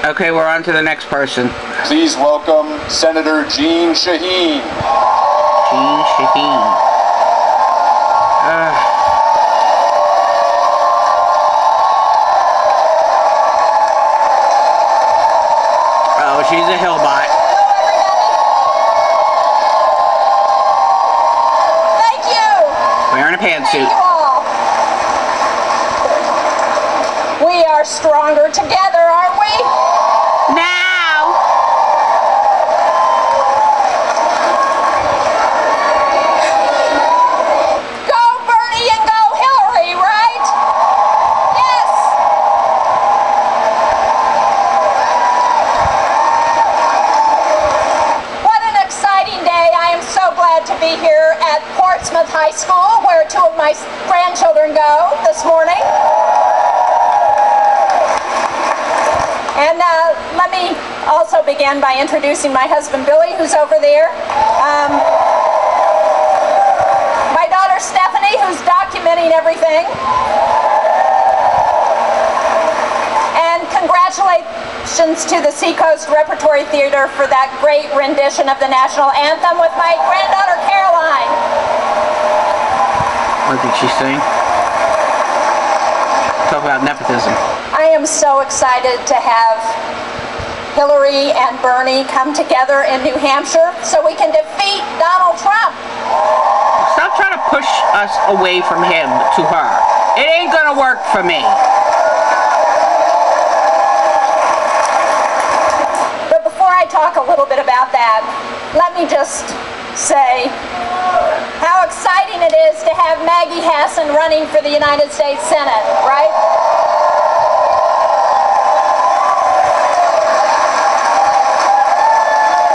Okay, we're on to the next person. Please welcome Senator Jeanne Shaheen. Jeanne Shaheen. Oh, she's a Hillbot. Thank you. Wearing a pantsuit. Thank you all. We are stronger together, aren't we? Now! Go Bernie and go Hillary, right? Yes. What an exciting day. I am so glad to be here at Portsmouth High School, where two of my grandchildren go this morning. And let me also begin by introducing my husband Billy, who's over there. My daughter Stephanie, who's documenting everything. And congratulations to the Seacoast Repertory Theater for that great rendition of the national anthem with my granddaughter Caroline. What did she sing? Talk about nepotism. I am so excited to have Hillary and Bernie come together in New Hampshire so we can defeat Donald Trump. Stop trying to push us away from him to her. It ain't gonna work for me. But before I talk a little bit about that, let me just say how exciting it is to have Maggie Hassan running for the United States Senate, right?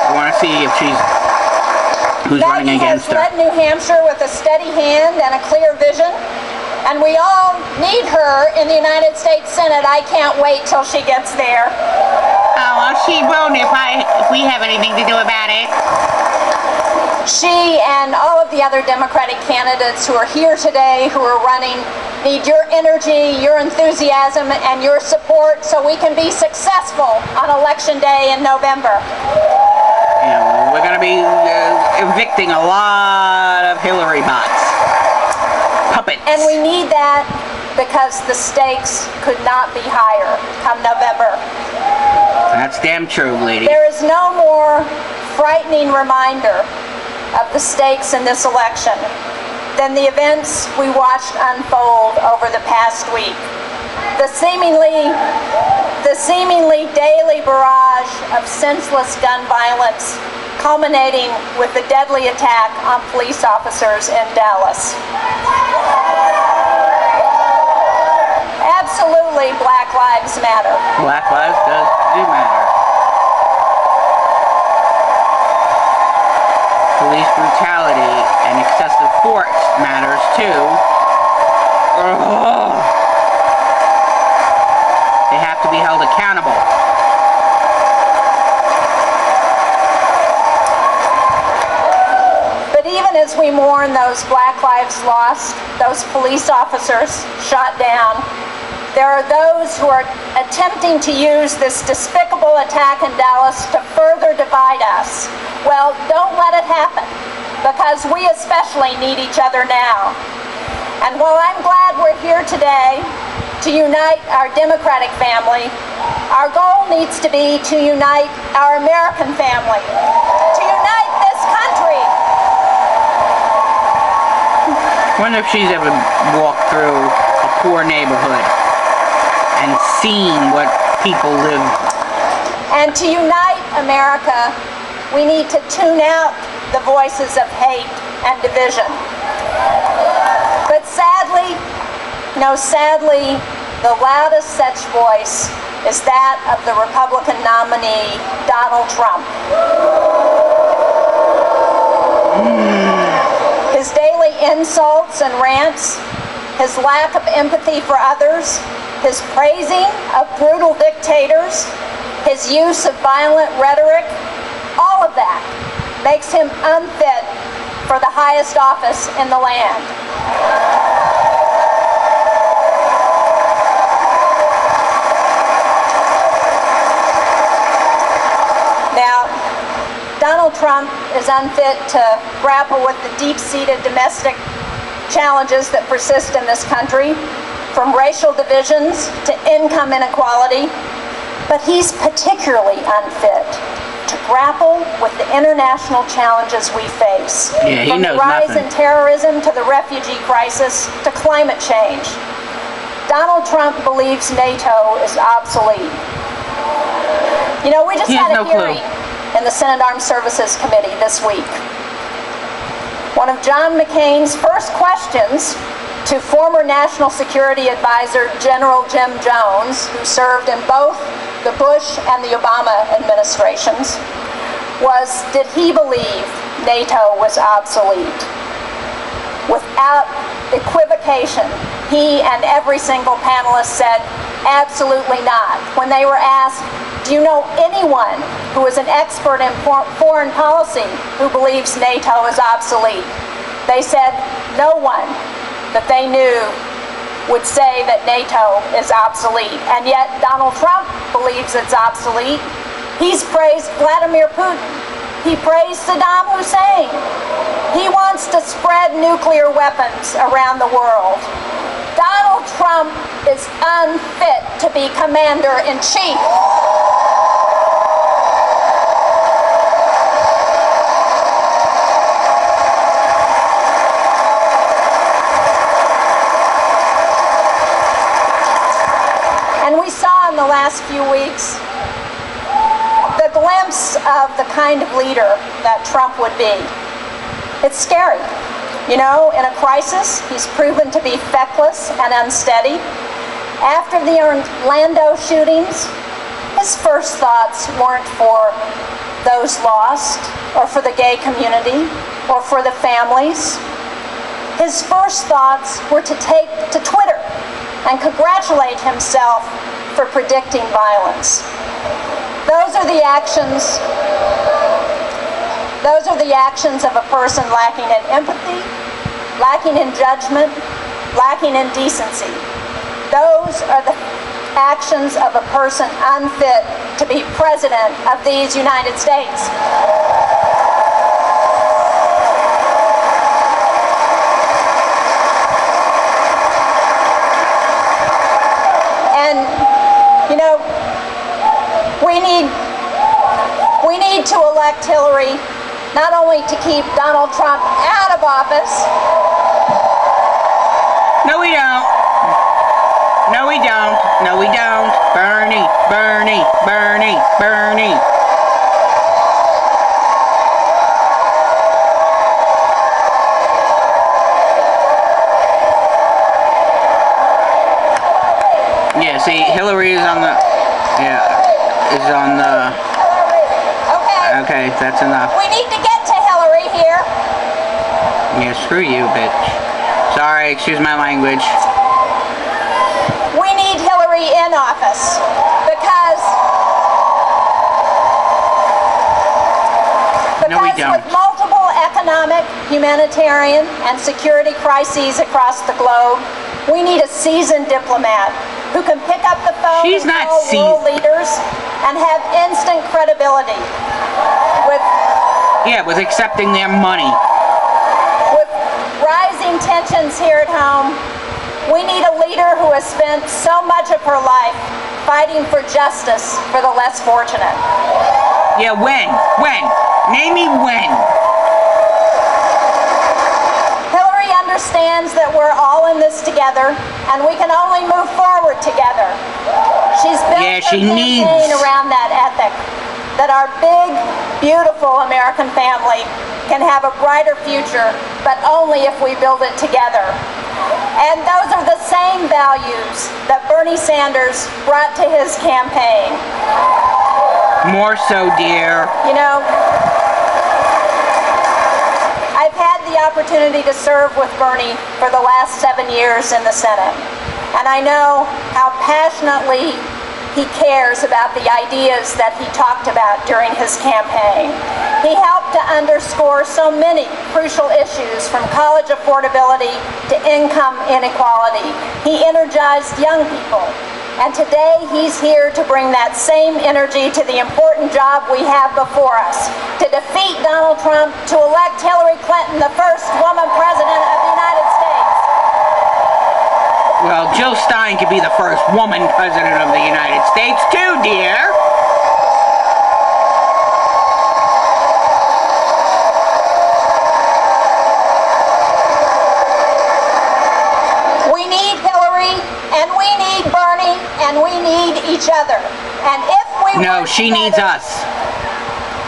I want to see if who's Maggie running against her. has led New Hampshire with a steady hand and a clear vision, and we all need her in the United States Senate. I can't wait till she gets there. Oh, well, she won't if we have anything to do about it. She and all of the other Democratic candidates who are here today, who are running, need your energy, your enthusiasm, and your support so we can be successful on Election Day in November. Yeah, we're going to be evicting a lot of Hillary bots. Puppets. And we need that because the stakes could not be higher come November. That's damn true, lady. There is no more frightening reminder of the stakes in this election than the events we watched unfold over the past week. The seemingly daily barrage of senseless gun violence culminating with the deadly attack on police officers in Dallas. Absolutely, Black Lives Matter. Black lives do matter. Police brutality and excessive force matters too. Ugh. They have to be held accountable. But even as we mourn those Black lives lost, those police officers shot down, there are those who are attempting to use this despicable attack in Dallas to further divide us. Well, don't let it happen, because we especially need each other now. And while I'm glad we're here today to unite our Democratic family, our goal needs to be to unite our American family, to unite this country. I wonder if she's ever walked through a poor neighborhood and seen what people live. And to unite America, we need to tune out the voices of hate and division. But sadly, the loudest such voice is that of the Republican nominee, Donald Trump. His daily insults and rants, his lack of empathy for others, his praising of brutal dictators, his use of violent rhetoric, all of that makes him unfit for the highest office in the land. Trump is unfit to grapple with the deep-seated domestic challenges that persist in this country, from racial divisions to income inequality, but he's particularly unfit to grapple with the international challenges we face, from the rise in terrorism to the refugee crisis to climate change. Donald Trump believes NATO is obsolete. You know, we just had a hearing in the Senate Armed Services Committee this week. One of John McCain's first questions to former National Security Advisor General Jim Jones, who served in both the Bush and the Obama administrations, was, did he believe NATO was obsolete? Without equivocation, he and every single panelist said, absolutely not. When they were asked, do you know anyone who is an expert in foreign policy who believes NATO is obsolete? They said no one that they knew would say that NATO is obsolete. And yet Donald Trump believes it's obsolete. He's praised Vladimir Putin. He praised Saddam Hussein. He wants to spread nuclear weapons around the world. Donald Trump is unfit to be commander-in-chief. And we saw in the last few weeks the glimpse of the kind of leader that Trump would be. It's scary. You know, in a crisis, he's proven to be feckless and unsteady. After the Orlando shootings, his first thoughts weren't for those lost, or for the gay community, or for the families. His first thoughts were to take to Twitter and congratulate himself for predicting violence. Those are the actions of a person lacking in empathy, lacking in judgment, lacking in decency. Those are the actions of a person unfit to be president of these United States. And, you know, we need to elect Hillary not only to keep Donald Trump out of office. No, we don't. No, we don't. No, we don't. Bernie, Bernie, Bernie, Bernie. Yeah, see, Hillary is on the, is on the, okay, that's enough. We need to get to Hillary here. Yeah, screw you, bitch. Sorry, excuse my language. We need Hillary in office because no, we don't. With multiple economic, humanitarian, and security crises across the globe, we need a seasoned diplomat who can pick up the phone and call world leaders and have instant credibility. With accepting their money. With rising tensions here at home, we need a leader who has spent so much of her life fighting for justice for the less fortunate. Yeah, when? When? Name me when. Hillary understands that we're all in this together, and we can only move forward together. She's built her campaign around that ethic, that our big, beautiful American family can have a brighter future, but only if we build it together. And those are the same values that Bernie Sanders brought to his campaign. More so, dear. You know, I've had the opportunity to serve with Bernie for the last 7 years in the Senate, and I know how passionately he cares about the ideas that he talked about during his campaign. He helped to underscore so many crucial issues, from college affordability to income inequality. He energized young people And today he's here to bring that same energy to the important job we have before us, to defeat Donald Trump, to elect Hillary Clinton, the first woman president of the United States. Well, Jill Stein could be the first woman president of the United States too, dear. We need Hillary, and we need Bernie, and we need each other. And if we No, she needs us.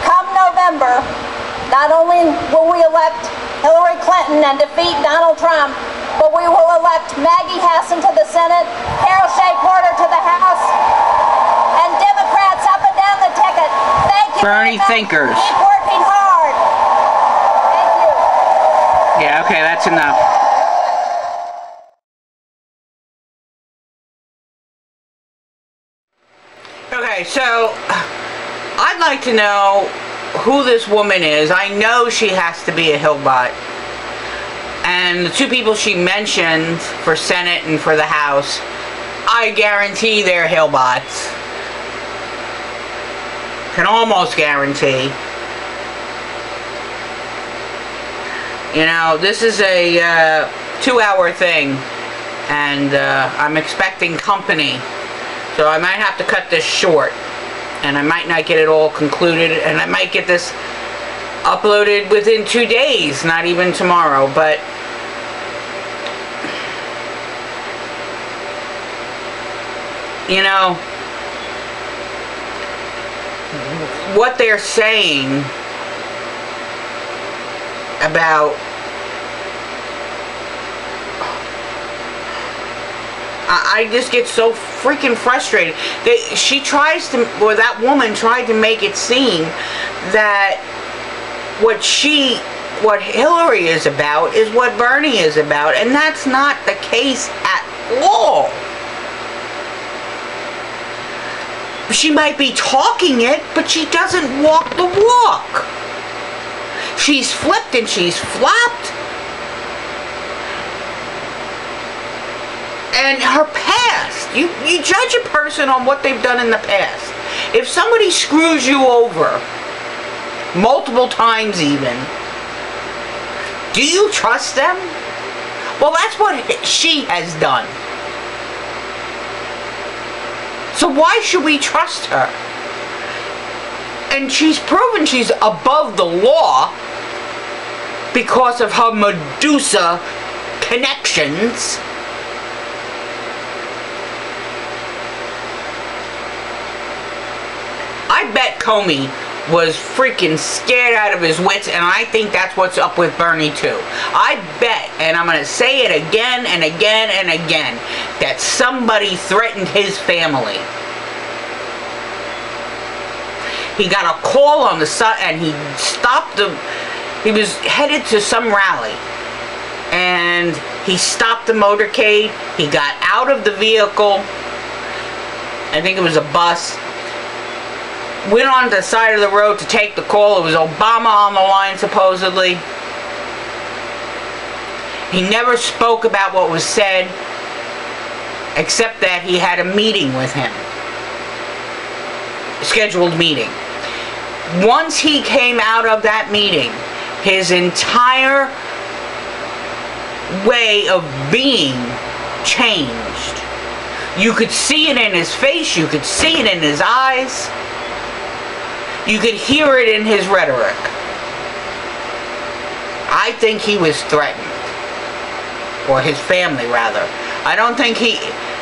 Come November, not only will we elect Hillary Clinton and defeat Donald Trump, but we will elect Maggie Hassan to the Senate, Carol Shea Porter to the House, and Democrats up and down the ticket. Thank you. Bernie thinkers. Keep working hard. Thank you. Yeah, okay, that's enough. Okay, so I'd like to know who this woman is. I know she has to be a Hillbot. And the two people she mentioned for Senate and for the House, I guarantee they're Hillbots. Can almost guarantee. You know, this is a 2-hour thing, and I'm expecting company. So I might have to cut this short, and I might not get it all concluded, and I might get this uploaded within 2 days, not even tomorrow, but you know, what they're saying about I just get so freaking frustrated. She tries to, or that woman tried to make it seem that what Hillary is about is what Bernie is about, and that's not the case at all. She might be talking it, but she doesn't walk the walk. She's flipped and she's flopped. And her past, you judge a person on what they've done in the past. If somebody screws you over, multiple times even, do you trust them? Well, that's what she has done. So why should we trust her? And she's proven she's above the law because of her Medusa connections. I bet Comey was freaking scared out of his wits, and I think that's what's up with Bernie too. I bet, and I'm going to say it again and again and again, that somebody threatened his family. He got a call on the side, and he stopped he was headed to some rally, and he stopped the motorcade. He got out of the vehicle. I think it was a bus. Went on the side of the road to take the call. It was Obama on the line, supposedly. He never spoke about what was said, except that he had a meeting with him. Scheduled meeting. Once he came out of that meeting, his entire way of being changed. You could see it in his face. You could see it in his eyes. You could hear it in his rhetoric. I think he was threatened. Or his family, rather. I don't think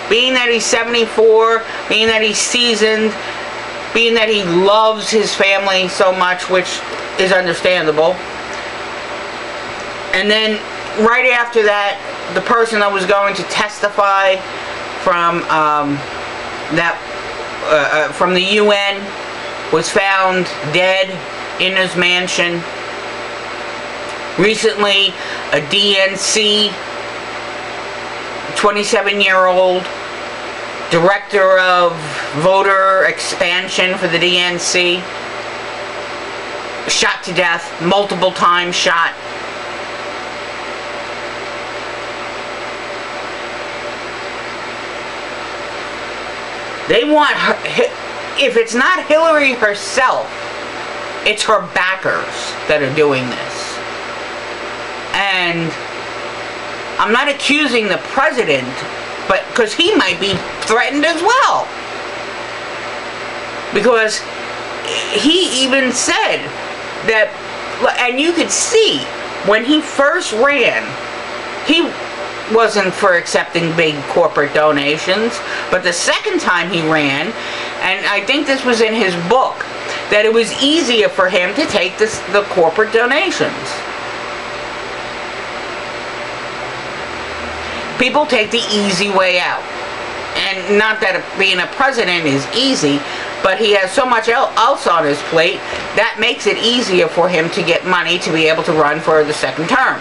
being that he's 74, being that he's seasoned, being that he loves his family so much, which is understandable. And then, right after that, the person that was going to testify from from the UN was found dead in his mansion. Recently, a DNC 27-year-old director of voter expansion for the DNC shot to death, multiple times shot. They want her, if it's not Hillary herself, it's her backers that are doing this. And I'm not accusing the president, but because he might be threatened as well. Because he even said that, and you could see when he first ran, he wasn't for accepting big corporate donations, but the second time he ran, and I think this was in his book, that it was easier for him to take the corporate donations. People take the easy way out. And not that being a president is easy, but he has so much else on his plate that makes it easier for him to get money to be able to run for the second term.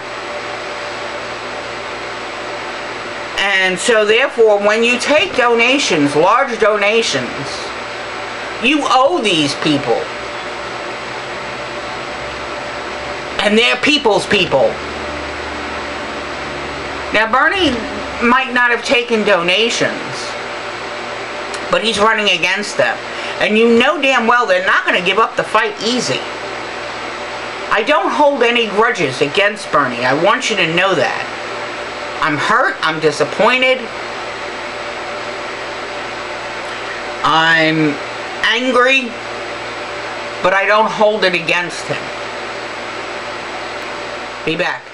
And so therefore, when you take donations, large donations, you owe these people. And they're people's people. Now Bernie might not have taken donations, but he's running against them. And you know damn well they're not going to give up the fight easy. I don't hold any grudges against Bernie. I want you to know that. I'm hurt. I'm disappointed. I'm angry. But I don't hold it against him. Be back.